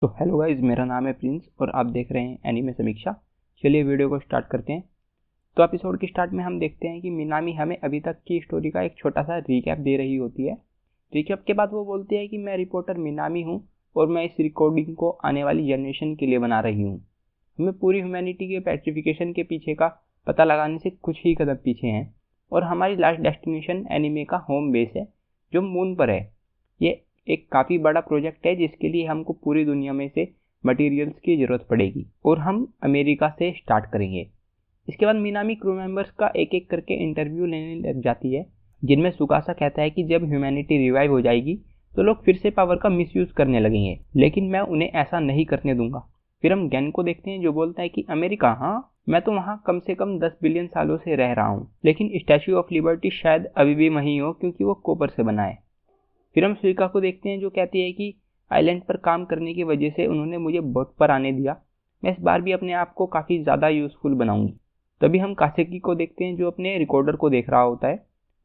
तो hello guys, मेरा नाम है प्रिंस और आप देख रहे हैं एनीमे समीक्षा। चलिए वीडियो को स्टार्ट करते हैं। तो एपिसोड के स्टार्ट में हम देखते हैं कि मिनामी हमें अभी तक की स्टोरी का एक छोटा सा रिकैप दे रही होती है। रिकैप के बाद वो बोलती है कि मैं रिपोर्टर मिनामी हूँ और मैं इस रिकॉर्डिंग को आने वाली जनरेशन के लिए बना रही हूँ। हमें पूरी ह्यूमैनिटी के पेट्रिफिकेशन के पीछे का पता लगाने से कुछ ही कदम पीछे हैं और हमारी लास्ट डेस्टिनेशन एनीमे का होम बेस है जो मून पर है। ये एक काफ़ी बड़ा प्रोजेक्ट है जिसके लिए हमको पूरी दुनिया में से मटेरियल्स की ज़रूरत पड़ेगी और हम अमेरिका से स्टार्ट करेंगे। इसके बाद मिनामी क्रू मेंबर्स का एक एक करके इंटरव्यू लेने लग जाती है, जिनमें सुकासा कहता है कि जब ह्यूमैनिटी रिवाइव हो जाएगी तो लोग फिर से पावर का मिसयूज़ करने लगेंगे, लेकिन मैं उन्हें ऐसा नहीं करने दूंगा। फिर हम गैन को देखते हैं जो बोलता है कि अमेरिका, हाँ मैं तो वहाँ कम से कम 10 बिलियन सालों से रह रहा हूँ, लेकिन स्टैच्यू ऑफ लिबर्टी शायद अभी भी वहीं हो क्योंकि वो कॉपर से बना है। फिर हम सुइका को देखते हैं जो कहती है कि आइलैंड पर काम करने की वजह से उन्होंने मुझे बोट पर आने दिया, मैं इस बार भी अपने आप को काफ़ी ज़्यादा यूज़फुल बनाऊंगी। तभी हम कासेकी को देखते हैं जो अपने रिकॉर्डर को देख रहा होता है।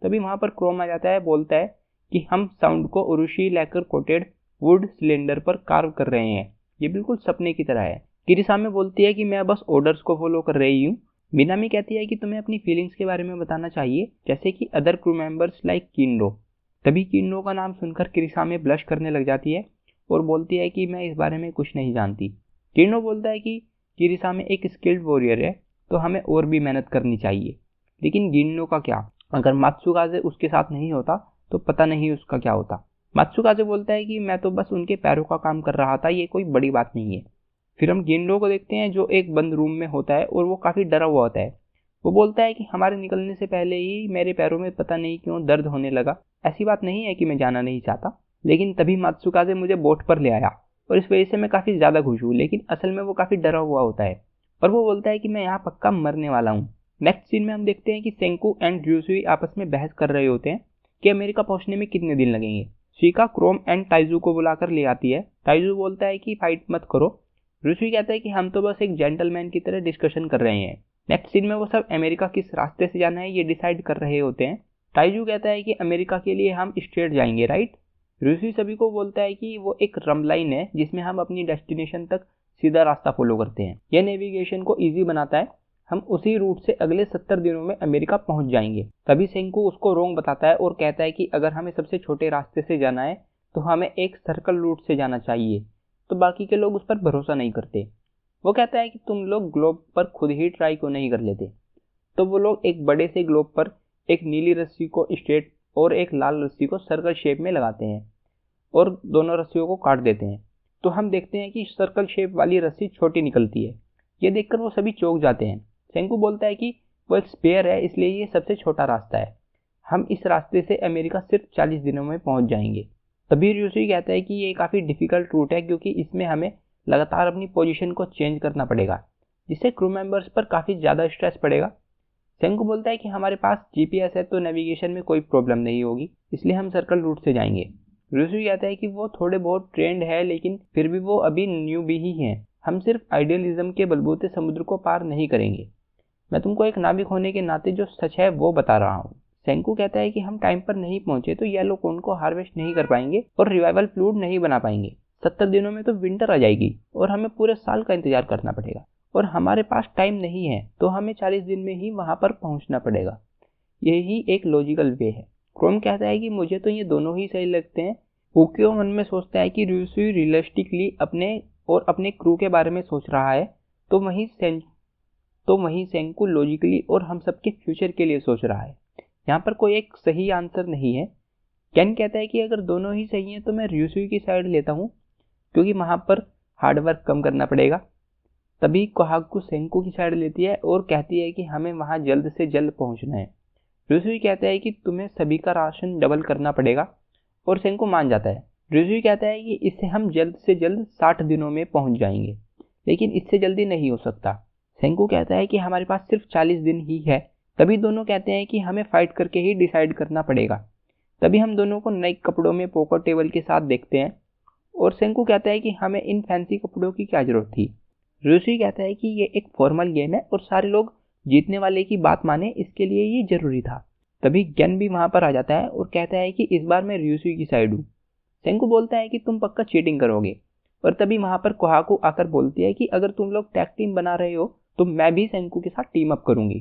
तभी वहाँ पर क्रोम आ जाता है, बोलता है कि हम साउंड को उरुशी लैकर कोटेड वुड सिलेंडर पर कार्व कर रहे हैं, ये बिल्कुल सपने की तरह है। किरिसामे बोलती है कि मैं बस ऑर्डर्स को फॉलो कर रही हूँ। मिनामी कहती है कि तुम्हें अपनी फीलिंग्स के बारे में बताना चाहिए, जैसे कि other crew members like Kindo. तभी किन्नो का नाम सुनकर किरिसामे ब्लश करने लग जाती है और बोलती है कि मैं इस बारे में कुछ नहीं जानती। किन्नो बोलता है कि किरिसामे एक स्किल्ड वॉरियर है तो हमें और भी मेहनत करनी चाहिए। लेकिन गिन्नो का क्या, अगर मात्सुकाजे उसके साथ नहीं होता तो पता नहीं उसका क्या होता। मात्सुकाजे बोलता है कि मैं तो बस उनके पैरों का काम कर रहा था, ये कोई बड़ी बात नहीं है। फिर हम गिन्नो को देखते हैं जो एक बंद रूम में होता है और वो काफ़ी डरा हुआ होता है। वो बोलता है कि हमारे निकलने से पहले ही मेरे पैरों में पता नहीं क्यों दर्द होने लगा। ऐसी बात नहीं है कि मैं जाना नहीं चाहता, लेकिन तभी मात्सुकाजे मुझे बोट पर ले आया और इस वजह से मैं काफ़ी ज़्यादा खुश हूँ, लेकिन असल में वो काफ़ी डरा हुआ होता है और वो बोलता है कि मैं यहाँ पक्का मरने वाला हूँ। नेक्स्ट सीन में हम देखते हैं कि सेंकू एंड र्यूसुई आपस में बहस कर रहे होते हैं कि अमेरिका पहुंचने में कितने दिन लगेंगे। शिका क्रोम एंड टाइजू को बुलाकर ले आती है। टाइजू बोलता है कि फाइट मत करो। र्यूसुई कहता है कि हम तो बस एक जेंटलमैन की तरह डिस्कशन कर रहे हैं। नेक्स्ट सीन में वो सब अमेरिका किस रास्ते से जाना है ये डिसाइड कर रहे होते हैं। टाइजू कहता है कि अमेरिका के लिए हम स्ट्रेट जाएंगे, राइट। ऋषि सभी को बोलता है कि वो एक रम लाइन है जिसमें हम अपनी डेस्टिनेशन तक सीधा रास्ता फॉलो करते हैं, यह नेविगेशन को इजी बनाता है। हम उसी रूट से अगले 70 दिनों में अमेरिका पहुंच जाएंगे। तभी सेंकू उसको रोंग बताता है और कहता है कि अगर हमें सबसे छोटे रास्ते से जाना है तो हमें एक सर्कल रूट से जाना चाहिए, तो बाकी के लोग उस पर भरोसा नहीं करते। वो कहता है कि तुम लोग ग्लोब पर खुद ही ट्राई क्यों नहीं कर लेते। तो वो लोग एक बड़े से ग्लोब पर एक नीली रस्सी को स्ट्रेट और एक लाल रस्सी को सर्कल शेप में लगाते हैं और दोनों रस्सियों को काट देते हैं। तो हम देखते हैं कि सर्कल शेप वाली रस्सी छोटी निकलती है। ये देखकर वो सभी चौंक जाते हैं। सेंकू बोलता है कि वो एक स्पेयर है, इसलिए ये सबसे छोटा रास्ता है। हम इस रास्ते से अमेरिका सिर्फ 40 दिनों में पहुंच जाएंगे। तभी र्यूसी कहता है कि ये काफ़ी डिफिकल्ट रूट है क्योंकि इसमें हमें लगातार अपनी पोजीशन को चेंज करना पड़ेगा, जिससे क्रू मेंबर्स पर काफ़ी ज़्यादा स्ट्रेस पड़ेगा। सेंकू बोलता है कि हमारे पास जीपीएस है तो नेविगेशन में कोई प्रॉब्लम नहीं होगी, इसलिए हम सर्कल रूट से जाएंगे। ऋषि कहता है कि वो थोड़े बहुत ट्रेंड है, लेकिन फिर भी वो अभी न्यू भी ही हैं। हम सिर्फ आइडियलिज्म के बलबूते समुद्र को पार नहीं करेंगे। मैं तुमको एक नाविक होने के नाते जो सच है वो बता रहा हूँ। सेंकू कहता है कि हम टाइम पर नहीं पहुंचे तो येलो कोन को हार्वेस्ट नहीं कर पाएंगे और रिवाइवल फ्लूइड नहीं बना पाएंगे। 70 दिनों में तो विंटर आ जाएगी और हमें पूरे साल का इंतजार करना पड़ेगा और हमारे पास टाइम नहीं है, तो हमें 40 दिन में ही वहां पर पहुंचना पड़ेगा। यही एक लॉजिकल वे है। क्रोम कहता है कि मुझे तो ये दोनों ही सही लगते हैं। ओकियो मन में सोचता है कि र्यूसुई रियलिस्टिकली अपने और अपने क्रू के बारे में सोच रहा है, तो वहीं सेंकू लॉजिकली और हम सबके फ्यूचर के लिए सोच रहा है। यहाँ पर कोई एक सही आंसर नहीं है। कैन कहता है कि अगर दोनों ही सही हैं तो मैं र्यूसुई की साइड लेता हूँ क्योंकि वहां पर हार्डवर्क कम करना पड़ेगा। तभी कोहाकू सेंकू की साइड लेती है और कहती है कि हमें वहां जल्द से जल्द पहुंचना है। ऋषि कहता है कि तुम्हें सभी का राशन डबल करना पड़ेगा और सेंकू मान जाता है। ऋषि कहता है कि इससे हम जल्द से जल्द 60 दिनों में पहुंच जाएंगे, लेकिन इससे जल्दी नहीं हो सकता। सेंकू कहता है कि हमारे पास सिर्फ 40 दिन ही है। तभी दोनों कहते हैं कि हमें फाइट करके ही डिसाइड करना पड़ेगा। तभी हम दोनों को नए कपड़ों में पोकर टेबल के साथ देखते हैं और सेंकू कहता है कि हमें इन फैंसी कपड़ों की क्या जरूरत थी। ऋषि कहता है कि ये एक फॉर्मल गेम है और सारे लोग जीतने वाले की बात माने, इसके लिए ये जरूरी था। तभी गेन भी वहां पर आ जाता है और कहता है कि इस बार मैं ऋषि की साइड हूँ। सेंकू बोलता है कि तुम पक्का चीटिंग करोगे और तभी वहां पर कोहाकू आकर बोलती है कि अगर तुम लोग टैग टीम बना रहे हो तो मैं भी सेंकू के साथ टीम अप करूंगी।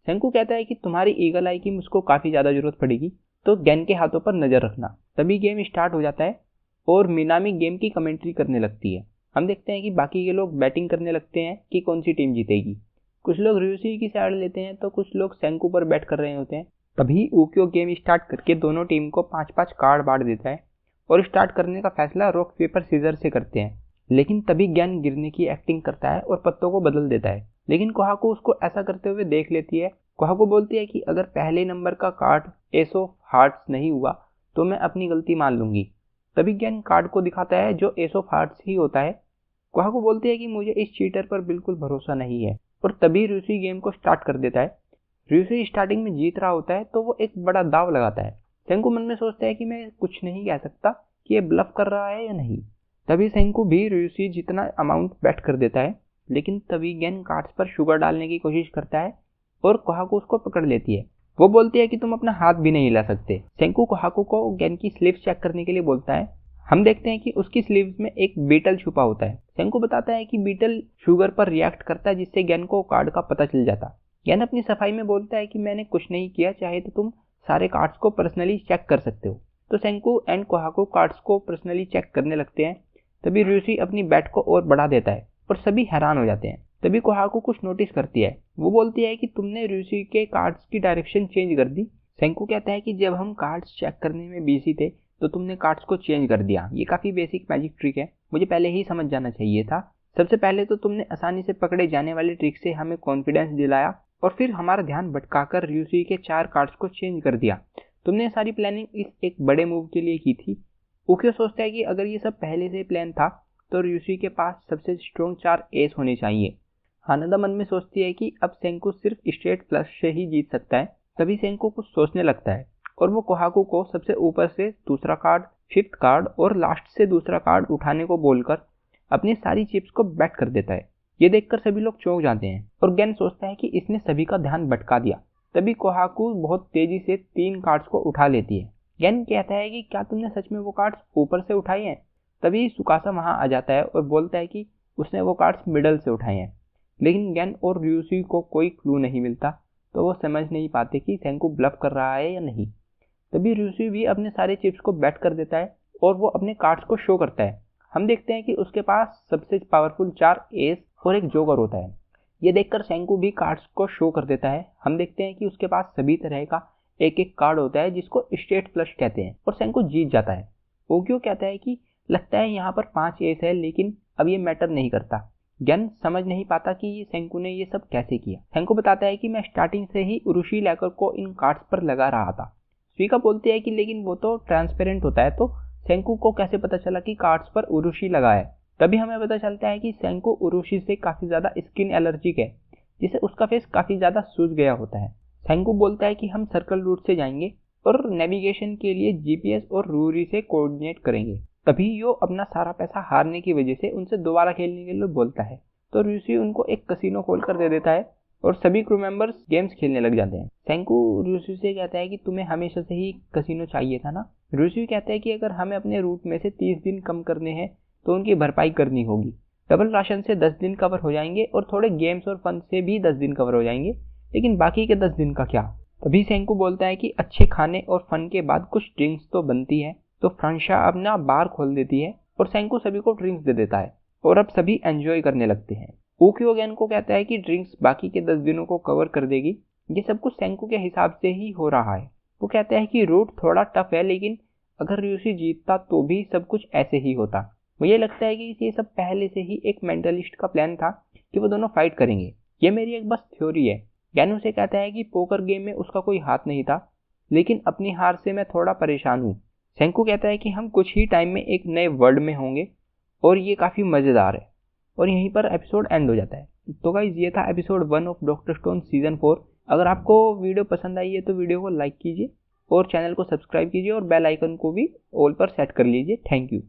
सेंकू कहता है कि तुम्हारी ईगल आई की मुझको काफी ज्यादा जरूरत पड़ेगी, तो गेन के हाथों पर नजर रखना। तभी गेम स्टार्ट हो जाता है और मिनामी गेम की कमेंट्री करने लगती है। हम देखते हैं कि बाकी के लोग बैटिंग करने लगते हैं कि कौन सी टीम जीतेगी। कुछ लोग र्यूसी की साइड लेते हैं तो कुछ लोग सेंकू पर बैट कर रहे होते हैं। तभी उक्यो गेम स्टार्ट करके दोनों टीम को 5-5 कार्ड बांट देता है और स्टार्ट करने का फैसला रॉक पेपर सीजर से करते हैं। लेकिन तभी ज्ञान गिरने की एक्टिंग करता है और पत्तों को बदल देता है, लेकिन कोहाकू उसको ऐसा करते हुए देख लेती है। कोहाकू बोलती है कि अगर पहले नंबर का कार्ड एस ऑफ हार्ट्स नहीं हुआ तो मैं अपनी गलती मान लूंगी। तभी ज्ञान कार्ड को दिखाता है जो एस ऑफ हार्ट्स ही होता है। कोहाकू बोलती है कि मुझे इस चीटर पर बिल्कुल भरोसा नहीं है, और तभी र्यूसी गेम को स्टार्ट कर देता है। र्यूसी स्टार्टिंग में जीत रहा होता है तो वो एक बड़ा दाव लगाता है। सेंकू मन में सोचता है कि मैं कुछ नहीं कह सकता कि ये ब्लफ कर रहा है या नहीं। तभी सेंकू भी र्यूसी जितना अमाउंट बेट कर देता है, लेकिन तभी गेन कार्ड्स पर शुगर डालने की कोशिश करता है और कोहाकू उसको पकड़ लेती है। वो बोलती है कि तुम अपना हाथ भी नहीं हिला सकते। सेंकू कोहाकू को गेन की स्लीव्स चेक करने के लिए बोलता है। हम देखते हैं कि उसकी स्लीव्स में एक बीटल छुपा होता है। सेंकू बताता है कि बीटल शुगर पर रिएक्ट करता है, जिससे गेन को कार्ड का पता चल जाता। गेन अपनी सफाई में बोलता है कि मैंने कुछ नहीं किया, चाहे तो तुम सारे कार्ड्स को पर्सनली चेक कर सकते हो। तो सेंकू एंड कोहाकू कार्ड्स को पर्सनली चेक करने लगते हैं। तभी र्यूसी अपनी बैट को और बढ़ा देता है और सभी हैरान हो जाते हैं। तभी कोहाकू कुछ नोटिस करती है। वो बोलती है कि तुमने र्यूसी के कार्ड्स की डायरेक्शन चेंज कर दी। सेंकू कहता है कि जब हम कार्ड्स चेक करने में बिजी थे तो तुमने कार्ड्स को चेंज कर दिया। ये काफी बेसिक मैजिक ट्रिक है, मुझे पहले ही समझ जाना चाहिए था। सबसे पहले तो तुमने आसानी से पकड़े जाने वाली ट्रिक से हमें कॉन्फिडेंस दिलाया और फिर हमारा ध्यान भटकाकर र्यूसी के 4 कार्ड्स को चेंज कर दिया। तुमने सारी प्लानिंग इस एक बड़े मूव के लिए की थी। उक्यो सोचता है कि अगर ये सब पहले से प्लान था तो र्यूसी के पास सबसे स्ट्रॉन्ग 4 एस होने चाहिए। हानादा मन में सोचती है कि अब सेंकू सिर्फ स्ट्रेट प्लस से ही जीत सकता है। तभी सेंकू कुछ सोचने लगता है और वो कोहाकू को सबसे ऊपर से दूसरा कार्ड, 5th कार्ड और लास्ट से दूसरा कार्ड उठाने को बोलकर अपनी सारी चिप्स को बैट कर देता है। ये देखकर सभी लोग चौंक जाते हैं और गेन सोचता है कि इसने सभी का ध्यान भटका दिया। तभी कोहाकू बहुत तेजी से 3 कार्ड्स को उठा लेती है। गेन कहता है कि क्या तुमने सच में वो कार्ड्स ऊपर से उठाए हैं? तभी सुकासा वहां आ जाता है और बोलता है कि उसने वो कार्ड्स मिडल से उठाए हैं, लेकिन गेन और र्यूसी को कोई क्लू नहीं मिलता, तो वो समझ नहीं पाते कि सेंकू ब्लफ कर रहा है या नहीं। तभी र्यूसी भी अपने सारे चिप्स को बैट कर देता है और वो अपने कार्ड्स को शो करता है। हम देखते हैं कि उसके पास सबसे पावरफुल 4 एस और एक जोकर होता है। ये देखकर सेंकू भी कार्ड्स को शो कर देता है। हम देखते हैं कि उसके पास सभी तरह का एक एक कार्ड होता है जिसको स्ट्रेट फ्लश कहते हैं और सेंकू जीत जाता है। ओक्यो कहता है कि लगता है यहाँ पर 5 एस है, लेकिन अब ये मैटर नहीं करता। गेन समझ नहीं पाता कि ये सेंकू ने ये सब कैसे किया। सेंकू बताता है कि मैं स्टार्टिंग से ही उरुशी लैकर को इन कार्ड्स पर लगा रहा था। सुइका बोलती है कि लेकिन वो तो ट्रांसपेरेंट होता है, तो सेंकू को कैसे पता चला कि कार्ड्स पर उरुशी लगा है? तभी हमें पता चलता है कि सेंकू उरुशी से काफी ज्यादा स्किन एलर्जिक है, जिससे उसका फेस काफी ज्यादा सूज गया होता है। सेंकू बोलता है कि हम सर्कल रूट से जाएंगे और नेविगेशन के लिए जीपीएस और रूरी से कोऑर्डिनेट करेंगे। तभी यो अपना सारा पैसा हारने की वजह से उनसे दोबारा खेलने के लिए बोलता है, तो रूसी उनको एक कसिनो खोलकर दे देता है और सभी क्रू मेंबर्स गेम्स खेलने लग जाते हैं। सेंकू रूसी से कहता है कि तुम्हें हमेशा से ही कसिनो चाहिए था ना। रूसी कहता है कि अगर हमें अपने रूट में से 30 दिन कम करने हैं तो उनकी भरपाई करनी होगी। डबल राशन से 10 दिन कवर हो जाएंगे और थोड़े गेम्स और फन से भी 10 दिन कवर हो जाएंगे, लेकिन बाकी के 10 दिन का क्या? तभी सेंकू बोलता है कि अच्छे खाने और फन के बाद कुछ ड्रिंक्स तो बनती है, तो फ्रांशा अपना बार खोल देती है और सेंकू सभी को ड्रिंक्स दे देता है और अब सभी एंजॉय करने लगते हैं। ओक्यो गेन को कहता है कि ड्रिंक्स बाकी के 10 दिनों को कवर कर देगी। ये सब कुछ सेंकू के हिसाब से ही हो रहा है। वो कहता है कि रूट थोड़ा टफ है, लेकिन अगर र्यूसी जीतता तो भी सब कुछ ऐसे ही होता। मुझे लगता है कि ये सब पहले से ही एक मेंटलिस्ट का प्लान था कि वो दोनों फाइट करेंगे। ये मेरी एक बस थ्योरी है। गैन से कहता है कि पोकर गेम में उसका कोई हाथ नहीं था, लेकिन अपनी हार से मैं थोड़ा परेशान हूँ। सेंकू कहता है कि हम कुछ ही टाइम में एक नए वर्ल्ड में होंगे और ये काफ़ी मज़ेदार है। और यहीं पर एपिसोड एंड हो जाता है। तो गाइस ये था episode 1 of doctor stone season 4। अगर आपको वीडियो पसंद आई है तो वीडियो को लाइक कीजिए और चैनल को सब्सक्राइब कीजिए और बेल आइकन को भी ऑल पर सेट कर लीजिए। Thank you.